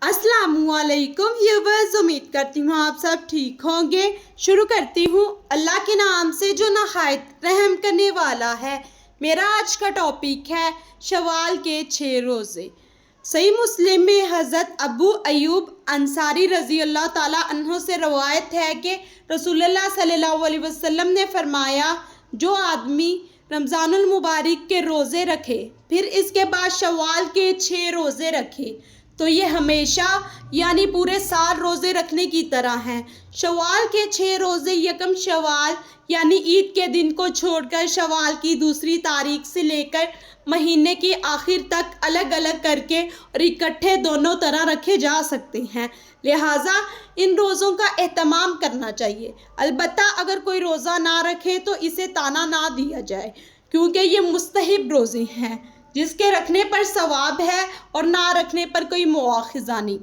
अस्सलाम वालेकुम व्यूअर्स, उम्मीद करती हूँ आप सब ठीक होंगे। शुरू करती हूँ अल्लाह के नाम से जो नहायत रहम करने वाला है। मेरा आज का टॉपिक है शवाल के 6 रोज़े। सही मुस्लिम में हज़रत अबू अयूब अंसारी रज़ी अल्लाह ताला अन्हो से रवायत है कि रसूलुल्लाह सल्लल्लाहु अलैहि वसल्लम ने फरमाया, जो आदमी रमज़ानुल मुबारक के रोज़े रखे फिर इसके बाद शवाल के 6 रोज़े रखे तो ये हमेशा यानी पूरे साल रोज़े रखने की तरह हैं। शवाल के 6 रोज़े यकम शवाल यानी ईद के दिन को छोड़कर शवाल की दूसरी तारीख से लेकर महीने की आखिर तक अलग अलग करके और इकट्ठे दोनों तरह रखे जा सकते हैं। लिहाजा इन रोज़ों का एहतमाम करना चाहिए। अलबत्ता अगर कोई रोज़ा ना रखे तो इसे ताना ना दिया जाए, क्योंकि ये मुस्तहिब रोज़े हैं जिसके रखने पर सवाब है और ना रखने पर कोई मुआखज़ा नहीं।